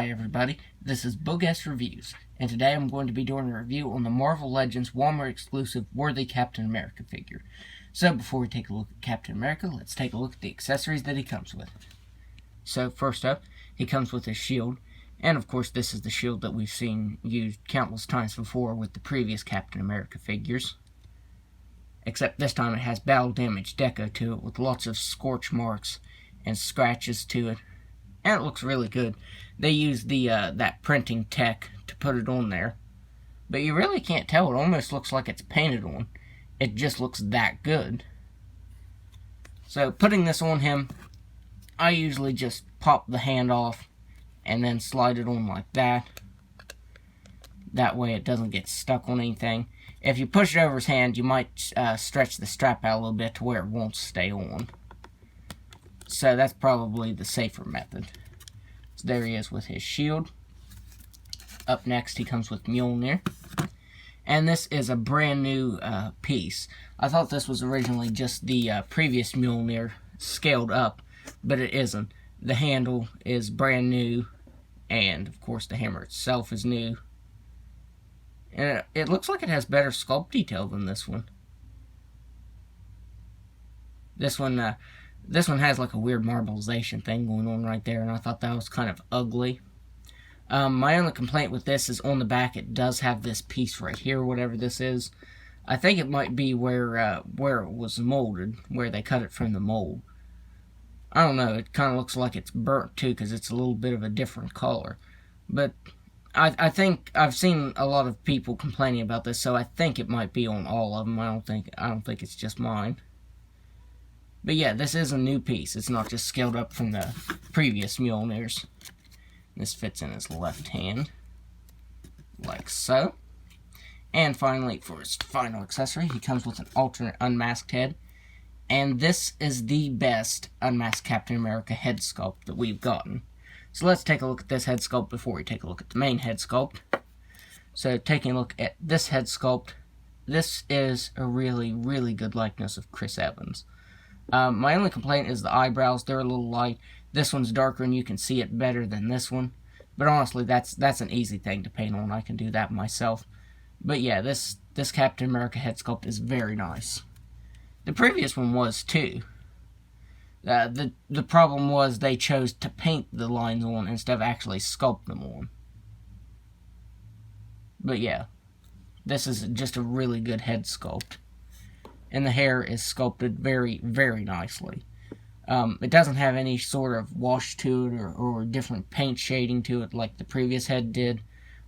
Hi everybody, this is Bogus Reviews, and today I'm going to be doing a review on the Marvel Legends Walmart exclusive Worthy Captain America figure. So before we take a look at Captain America, let's take a look at the accessories that he comes with. So first up, he comes with his shield, and of course this is the shield that we've seen used countless times before with the previous Captain America figures. Except this time it has battle damage deco to it with lots of scorch marks and scratches to it. And it looks really good. They use the that printing tech to put it on there. But you really can't tell. It almost looks like it's painted on. It just looks that good. So putting this on him, I usually just pop the hand off and then slide it on like that. That way it doesn't get stuck on anything. If you push it over his hand, you might stretch the strap out a little bit to where it won't stay on. So that's probably the safer method. So there he is with his shield. Up next he comes with Mjolnir. And this is a brand new piece. I thought this was originally just the previous Mjolnir scaled up, but it isn't. The handle is brand new, and of course the hammer itself is new. And it looks like it has better sculpt detail than this one. This one has like a weird marbleization thing going on right there, and I thought that was kind of ugly. My only complaint with this is on the back it does have this piece right here, whatever this is. I think it might be where it was molded, where they cut it from the mold. I don't know, it kind of looks like it's burnt too, because it's a little bit of a different color. But I think I've seen a lot of people complaining about this, so I think it might be on all of them. I don't think it's just mine. But yeah, this is a new piece. It's not just scaled up from the previous Mjolnirs. This fits in his left hand, like so. And finally, for his final accessory, he comes with an alternate unmasked head. And this is the best unmasked Captain America head sculpt that we've gotten. So let's take a look at this head sculpt before we take a look at the main head sculpt. So taking a look at this head sculpt, this is a really, really good likeness of Chris Evans. My only complaint is the eyebrows. They're a little light. This one's darker and you can see it better than this one. But honestly, that's an easy thing to paint on. I can do that myself. But yeah, this Captain America head sculpt is very nice. The previous one was too. The problem was they chose to paint the lines on instead of actually sculpt them on. But yeah, this is just a really good head sculpt. And the hair is sculpted very, very nicely. It doesn't have any sort of wash to it or different paint shading to it like the previous head did.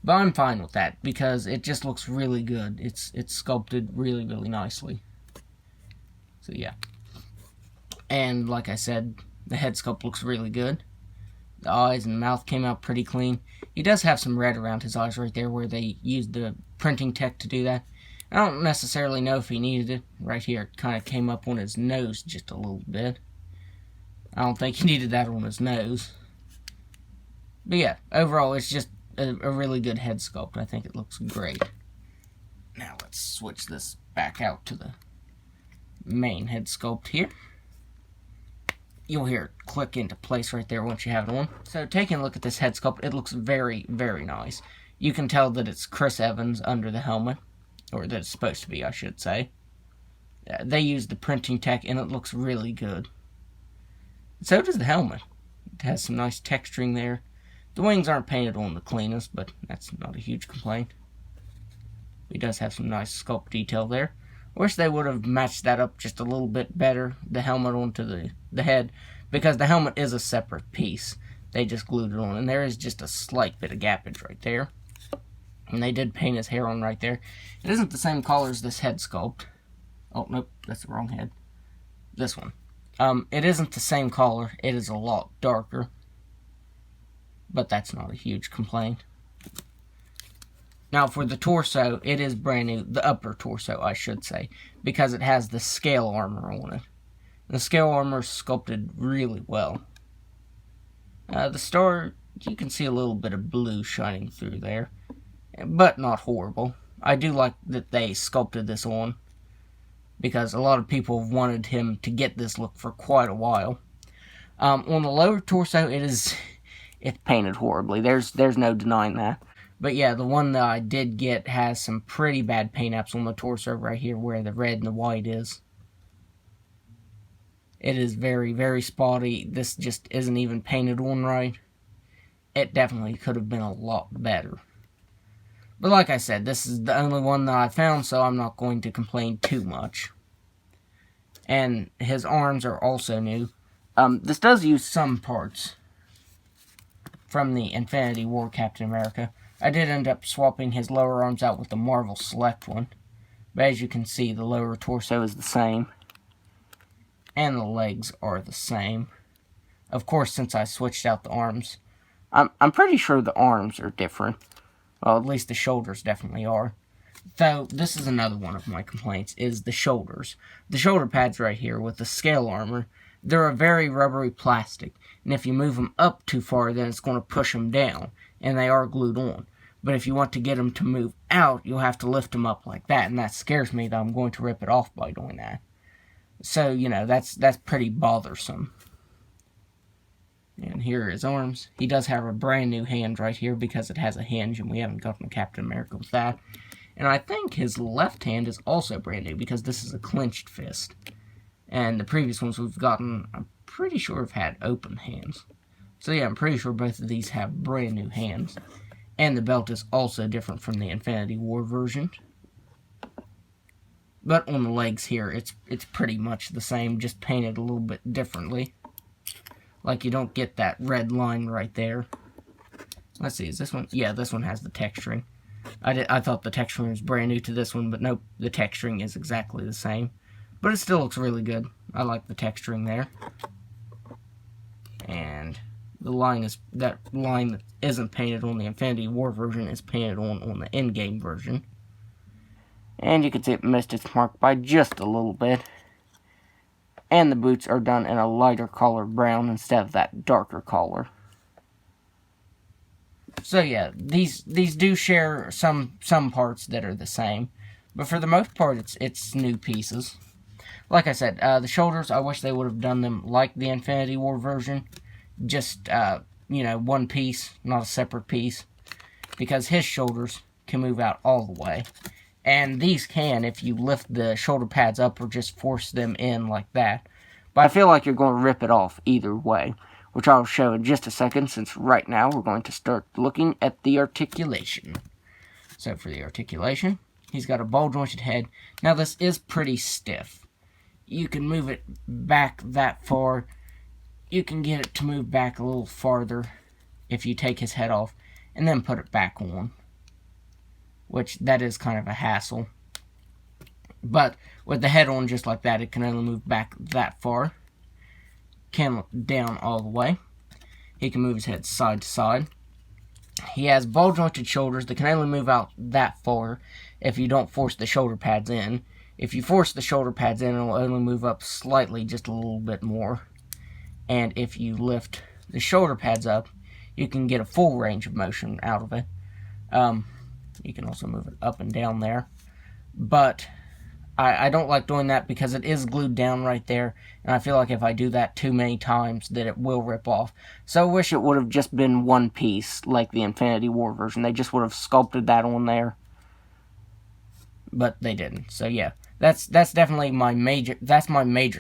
But I'm fine with that because it just looks really good. It's sculpted really, really nicely. So yeah. And like I said, the head sculpt looks really good. The eyes and mouth came out pretty clean. He does have some red around his eyes right there where they used the printing tech to do that. I don't necessarily know if he needed it. Right here, it kind of came up on his nose just a little bit. I don't think he needed that on his nose. But yeah, overall, it's just a really good head sculpt. I think it looks great. Now let's switch this back out to the main head sculpt here. You'll hear it click into place right there once you have it on. So taking a look at this head sculpt, it looks very, very nice. You can tell that it's Chris Evans under the helmet. Or that it's supposed to be, I should say. They use the printing tech, and it looks really good. So does the helmet. It has some nice texturing there. The wings aren't painted on the cleanest, but that's not a huge complaint. He does have some nice sculpt detail there. Wish they would have matched that up just a little bit better, the helmet onto the head, because the helmet is a separate piece. They just glued it on, and there is just a slight bit of gappage right there. And they did paint his hair on right there. It isn't the same color as this head sculpt. Oh, nope, that's the wrong head. This one. It isn't the same color. It is a lot darker. But that's not a huge complaint. Now, for the torso, it is brand new. The upper torso, I should say. Because it has the scale armor on it. The scale armor is sculpted really well. The star, you can see a little bit of blue shining through there. But not horrible. I do like that they sculpted this on, because a lot of people have wanted him to get this look for quite a while. On the lower torso, it it's painted horribly. There's no denying that. But yeah, the one that I did get has some pretty bad paint apps on the torso right here where the red and the white is. It is very, very spotty. This just isn't even painted on right. It definitely could have been a lot better. But like I said, this is the only one that I found, so I'm not going to complain too much. And his arms are also new. This does use some parts from the Infinity War Captain America. I did end up swapping his lower arms out with the Marvel Select one. But as you can see, the lower torso is the same. And the legs are the same. Of course, since I switched out the arms, I'm pretty sure the arms are different. Well, at least the shoulders definitely are. Though, this is another one of my complaints, is the shoulders. The shoulder pads right here with the scale armor, they're a very rubbery plastic. And if you move them up too far, then it's going to push them down. And they are glued on. But if you want to get them to move out, you'll have to lift them up like that. And that scares me that I'm going to rip it off by doing that. So, you know, that's pretty bothersome. And here are his arms. He does have a brand new hand right here because it has a hinge, and we haven't gotten a Captain America with that. And I think his left hand is also brand new because this is a clenched fist. And the previous ones we've gotten, I'm pretty sure have had open hands. So yeah, I'm pretty sure both of these have brand new hands. And the belt is also different from the Infinity War version. But on the legs here, it's pretty much the same, just painted a little bit differently. Like, you don't get that red line right there. Let's see, is this one? Yeah, this one has the texturing. I thought the texturing was brand new to this one, but nope, the texturing is exactly the same. But it still looks really good. I like the texturing there. And the line is, that line that isn't painted on the Infinity War version is painted on the in-game version. And you can see it missed its mark by just a little bit. And the boots are done in a lighter color brown instead of that darker color. So yeah, these do share some parts that are the same. But for the most part, it's new pieces. Like I said, the shoulders, I wish they would have done them like the Infinity War version. Just, you know, one piece, not a separate piece. Because his shoulders can move out all the way. And these can if you lift the shoulder pads up or just force them in like that. But I feel like you're going to rip it off either way, which I'll show in just a second, since right now we're going to start looking at the articulation. So for the articulation, he's got a ball-jointed head. Now this is pretty stiff. You can move it back that far. You can get it to move back a little farther if you take his head off and then put it back on. Which, that is kind of a hassle. But with the head on just like that, it can only move back that far. Can look down all the way. He can move his head side to side. He has ball-jointed shoulders that can only move out that far if you don't force the shoulder pads in. If you force the shoulder pads in, it'll only move up slightly, just a little bit more. And if you lift the shoulder pads up, you can get a full range of motion out of it. You can also move it up and down there. But I don't like doing that because it is glued down right there. And I feel like if I do that too many times, that it will rip off. So I wish it would have just been one piece, like the Infinity War version. They just would have sculpted that on there. But they didn't. So yeah, that's definitely my major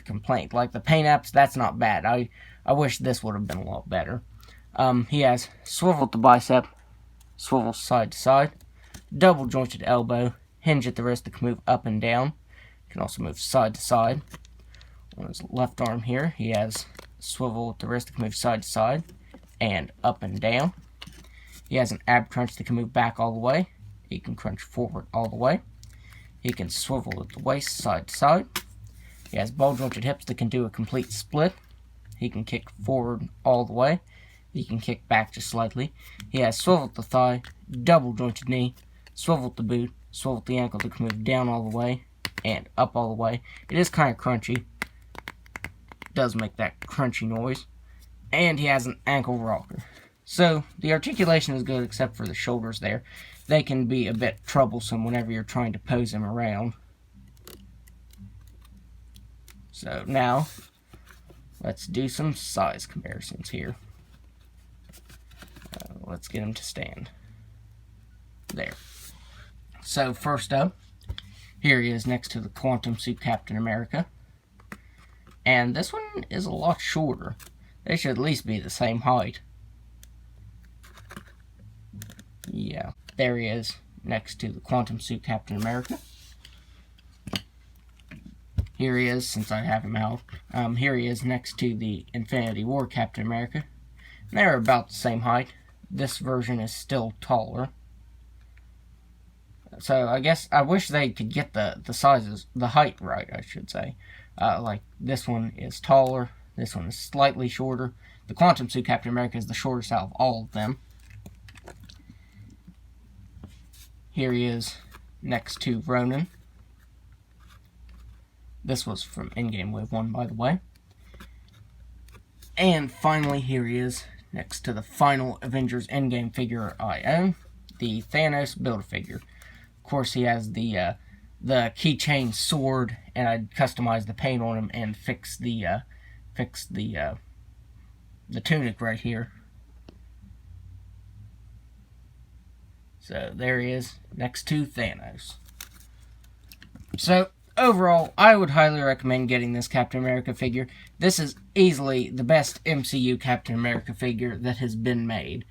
complaint. Like the paint apps, that's not bad. I wish this would have been a lot better. He has swivel at the bicep, swivel side to side, double jointed elbow, hinge at the wrist that can move up and down. Can also move side to side. On his left arm here, he has swivel at the wrist that can move side to side and up and down. He has an ab crunch that can move back all the way. He can crunch forward all the way. He can swivel at the waist side to side. He has ball jointed hips that can do a complete split. He can kick forward all the way. He can kick back just slightly. He has swivel at the thigh, double jointed knee, swivel at the boot, swivel at the ankle that can move down all the way and up all the way. It is kind of crunchy. It does make that crunchy noise. And he has an ankle rocker. So, the articulation is good except for the shoulders there. They can be a bit troublesome whenever you're trying to pose him around. So, now, let's do some size comparisons here. let's get him to stand. There. So first up, here he is next to the Quantum Suit Captain America. And this one is a lot shorter. They should at least be the same height. Yeah, there he is next to the Quantum Suit Captain America. Here he is, since I have him out. Here he is next to the Infinity War Captain America. And they're about the same height. This version is still taller. So I guess I wish they could get the sizes, the height right, I should say. Like this one is taller, this one is slightly shorter. The Quantum Suit Captain America is the shortest out of all of them. Here he is next to Ronan. This was from Endgame Wave 1, by the way. And finally, here he is next to the final Avengers Endgame figure I own, the Thanos Build-A-Figure. Of course, he has the keychain sword, and I customized the paint on him and fixed the tunic right here. So there he is next to Thanos. So overall, I would highly recommend getting this Captain America figure. This is easily the best MCU Captain America figure that has been made.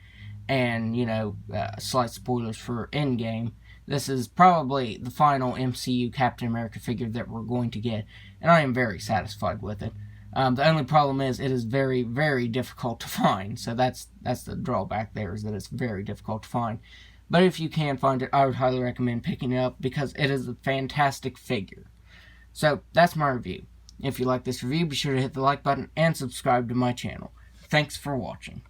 And, you know, slight spoilers for Endgame. This is probably the final MCU Captain America figure that we're going to get, and I am very satisfied with it. The only problem is it is very, very difficult to find, so that's the drawback there, is that it's very difficult to find. But if you can find it, I would highly recommend picking it up, because it is a fantastic figure. So, that's my review. If you like this review, be sure to hit the like button and subscribe to my channel. Thanks for watching.